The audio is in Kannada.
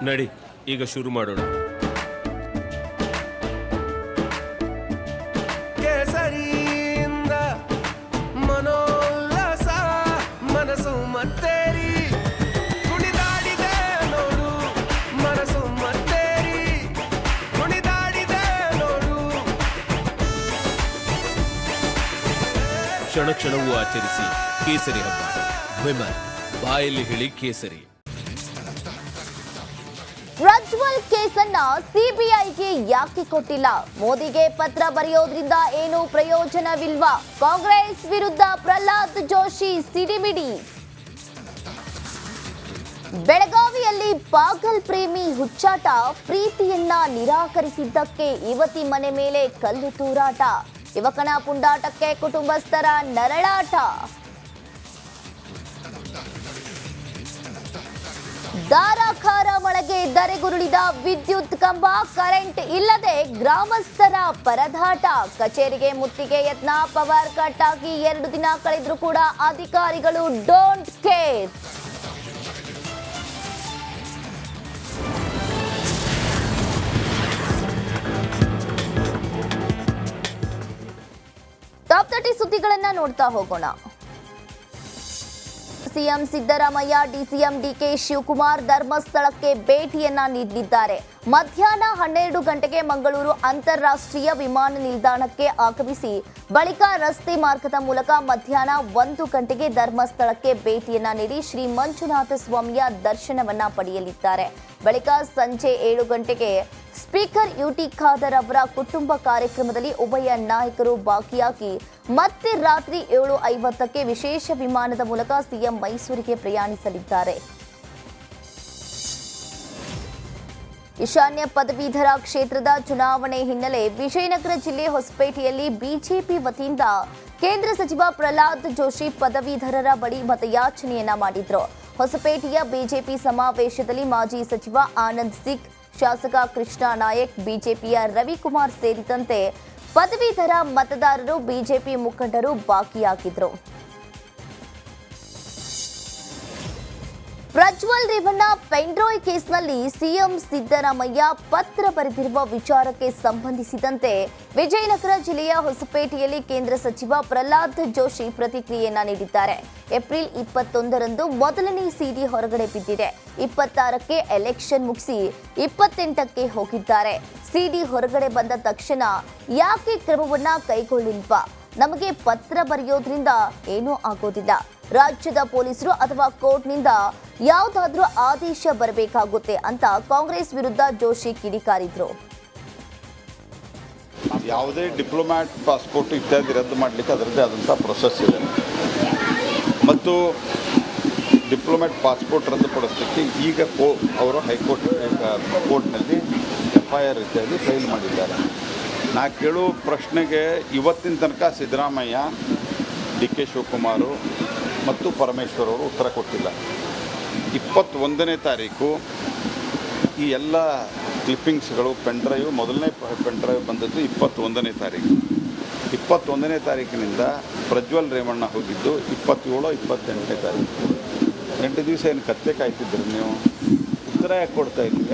ನಡಿ, ಈಗ ಶುರು ಮಾಡೋಣ. ಕೇಸರಿಯಿಂದ ಮನೋಲ್ಲಾಸ ಮನಸ್ಸು ಮತ್ತೇರಿ ಕುಣಿದಾಡಿದೆ ನೋಡು, ಮನಸ್ಸು ಮತ್ತೇರಿ ಕುಣಿದಾಡಿದೆ ನೋಡು. ಕ್ಷಣ ಕ್ಷಣವೂ ಆಚರಿಸಿ ಕೇಸರಿ ಹಬ್ಬ. ವಿಮಲ್, ಬಾಯಲ್ಲಿ ಹೇಳಿ ಕೇಸರಿ. ಪ್ರಜ್ವಲ್ ಕೇಸನ್ನ ಸಿಬಿಐಗೆ ಯಾಕೆ ಕೊಟ್ಟಿಲ್ಲ? ಮೋದಿಗೆ ಪತ್ರ ಬರೆಯೋದ್ರಿಂದ ಏನು ಪ್ರಯೋಜನವಿಲ್ವಾ? ಕಾಂಗ್ರೆಸ್ ವಿರುದ್ಧ ಪ್ರಹ್ಲಾದ್ ಜೋಶಿ ಸಿಡಿಮಿಡಿ. ಬೆಳಗಾವಿಯಲ್ಲಿ ಪಾಗಲ್ ಪ್ರೇಮಿ ಹುಚ್ಚಾಟ, ಪ್ರೀತಿಯನ್ನ ನಿರಾಕರಿಸಿದ್ದಕ್ಕೆ ಯುವತಿ ಮನೆ ಮೇಲೆ ಕಲ್ಲು ತೂರಾಟ, ಯುವಕನ ಪುಂಡಾಟಕ್ಕೆ ಕುಟುಂಬಸ್ಥರ ನರಳಾಟ. ಧಾರಾಕಾರ ಮಳೆಗೆ ಧರೆಗುರುಳಿದ ವಿದ್ಯುತ್ ಕಂಬ, ಕರೆಂಟ್ ಇಲ್ಲದೆ ಗ್ರಾಮಸ್ಥರ ಪರದಾಟ, ಕಚೇರಿಗೆ ಮುತ್ತಿಗೆ ಯತ್ನ, ಪವರ್ ಕಟ್ ಆಗಿ 2 ದಿನ ಕಳೆದ್ರೂ ಕೂಡ ಅಧಿಕಾರಿಗಳು ಡೋಂಟ್ ಕೇರ್. ಟಾಪ್ 30 ಸುದ್ದಿಗಳನ್ನ ನೋಡ್ತಾ ಹೋಗೋಣ. CM Siddaramaiah, DCM DK Shivakumar ಧರ್ಮಸ್ಥಳಕ್ಕೆ ಭೇಟಿಯನ್ನ ನೀಡಲಿದ್ದಾರೆ. ಮಧ್ಯಾಹ್ನ 12 ಗಂಟೆಗೆ ಮಂಗಳೂರು ಅಂತಾರಾಷ್ಟ್ರೀಯ ವಿಮಾನ ನಿಲ್ದಾಣಕ್ಕೆ ಆಗಮಿಸಿ ಬಳಿಕ ರಸ್ತೆ ಮಾರ್ಗದ ಮೂಲಕ ಮಧ್ಯಾಹ್ನ 1 ಗಂಟೆಗೆ ಧರ್ಮಸ್ಥಳಕ್ಕೆ ಭೇಟಿಯನ್ನ ನೀಡಿ ಶ್ರೀ ಮಂಜುನಾಥ ಸ್ವಾಮಿಯ ದರ್ಶನವನ್ನ ಪಡೆಯಲಿದ್ದಾರೆ. ಬಳಿಕ ಸಂಜೆ 7 ಗಂಟೆಗೆ ಸ್ಪೀಕರ್ ಯುಟಿ ಖಾದರ್ ಅವರ ಕುಟುಂಬ ಕಾರ್ಯಕ್ರಮದಲ್ಲಿ ಉಭಯ ನಾಯಕರು ಭಾಗಿಯಾಗಿ ಮತ್ತೆ ರಾತ್ರಿ 7:50ಕ್ಕೆ ವಿಶೇಷ ವಿಮಾನದ ಮೂಲಕ ಸಿಎಂ ಮೈಸೂರಿಗೆ ಪ್ರಯಾಣಿಸಲಿದ್ದಾರೆ. ಈಶಾನ್ಯ ಪದವೀಧರ ಕ್ಷೇತ್ರದ ಚುನಾವಣೆ ಹಿನ್ನೆಲೆ ವಿಜಯನಗರ ಜಿಲ್ಲೆ ಹೊಸಪೇಟೆಯಲ್ಲಿ ಬಿಜೆಪಿ ವತಿಯಿಂದ ಕೇಂದ್ರ ಸಚಿವ ಪ್ರಹ್ಲಾದ್ ಜೋಶಿ ಪದವೀಧರರ ಬಳಿ ಮತಯಾಚನೆಯನ್ನ ಮಾಡಿದ್ರು. ಹೊಸಪೇಟೆಯ ಬಿಜೆಪಿ ಸಮಾವೇಶದಲ್ಲಿ ಮಾಜಿ ಸಚಿವ ಆನಂದ್ ಸಿಗ್, ಶಾಸಕ ಕೃಷ್ಣ ನಾಯಕ್, ಬಿಜೆಪಿಯ ರವಿಕುಮಾರ್ ಸೇರಿದಂತೆ ಪದವೀಧರ ಮತದಾರರು, ಬಿಜೆಪಿ ಮುಖಂಡರು ಭಾಗಿಯಾಗಿದ್ದರು. ಪ್ರಜ್ವಲ್ ರೇವಣ್ಣ ಪೆನ್ಡ್ರೈವ್ ಕೇಸ್ನಲ್ಲಿ ಸಿಎಂ ಸಿದ್ದರಾಮಯ್ಯ ಪತ್ರ ಬರೆದಿರುವ ವಿಚಾರಕ್ಕೆ ಸಂಬಂಧಿಸಿದಂತೆ ವಿಜಯನಗರ ಜಿಲ್ಲೆಯ ಹೊಸಪೇಟೆಯಲ್ಲಿ ಕೇಂದ್ರ ಸಚಿವ ಪ್ರಹ್ಲಾದ್ ಜೋಶಿ ಪ್ರತಿಕ್ರಿಯೆಯನ್ನ ನೀಡಿದ್ದಾರೆ. ಏಪ್ರಿಲ್ 21ರಂದು ಮೊದಲನೇ ಸಿಡಿ ಹೊರಗಡೆ ಬಿದ್ದಿದೆ. 26ಕ್ಕೆ ಎಲೆಕ್ಷನ್ ಮುಗಿಸಿ 28ಕ್ಕೆ ಹೋಗಿದ್ದಾರೆ. ಸಿಡಿ ಹೊರಗಡೆ ಬಂದ ತಕ್ಷಣ ಯಾಕೆ ಕ್ರಮವನ್ನ ಕೈಗೊಳ್ಳಿಲ್ವಾ? ನಮಗೆ ಪತ್ರ ಬರೆಯೋದ್ರಿಂದ ಏನೂ ಆಗೋದಿಲ್ಲ. ರಾಜ್ಯದ ಪೊಲೀಸರು ಅಥವಾ ಕೋರ್ಟ್ನಿಂದ ಯಾವುದಾದ್ರೂ ಆದೇಶ ಬರಬೇಕಾಗುತ್ತೆ ಅಂತ ಕಾಂಗ್ರೆಸ್ ವಿರುದ್ಧ ಜೋಶಿ ಕಿಡಿಕಾರಿದ್ರು. ಯಾವುದೇ ಡಿಪ್ಲೊಮ್ಯಾಟ್ ಪಾಸ್ಪೋರ್ಟ್ ಇತ್ಯಾದಿ ರದ್ದು ಮಾಡಲಿಕ್ಕೆ ಅದರದ್ದೇ ಆದಂಥ ಪ್ರೊಸೆಸ್ ಇದೆ ಮತ್ತು ಡಿಪ್ಲೊಮ್ಯಾಟ್ ಪಾಸ್ಪೋರ್ಟ್ ರದ್ದುಪಡಿಸಲಿಕ್ಕೆ ಈಗ ಅವರು ಕೋರ್ಟ್ನಲ್ಲಿ FIR ಇತ್ಯಾದಿ ಫೈಲ್ ಮಾಡಿದ್ದಾರೆ. ನಾ ಕೇಳೋ ಪ್ರಶ್ನೆಗೆ ಇವತ್ತಿನ ತನಕ ಸಿದ್ದರಾಮಯ್ಯ, DK ಶಿವಕುಮಾರ್ ಮತ್ತು ಪರಮೇಶ್ವರ್ ಅವರು ಉತ್ತರ ಕೊಟ್ಟಿಲ್ಲ. 21ನೇ ತಾರೀಕು ಈ ಎಲ್ಲ ಕ್ಲಿಪ್ಪಿಂಗ್ಸ್ಗಳು ಮೊದಲನೇ ಪೆನ್ಡ್ರೈವ್ ಬಂದದ್ದು 21ನೇ ತಾರೀಕು. 21ನೇ ತಾರೀಕಿನಿಂದ ಪ್ರಜ್ವಲ್ ರೇವಣ್ಣ ಹೋಗಿದ್ದು 27, 28ನೇ ತಾರೀಕು. 8 ದಿವಸ ಏನು ಕತ್ತೆ ಕಾಯ್ತಿದ್ರು ನೀವು? ಉತ್ತರ ಯಾಕೆ ಕೊಡ್ತಾ ಇದ್ದೀವಿ?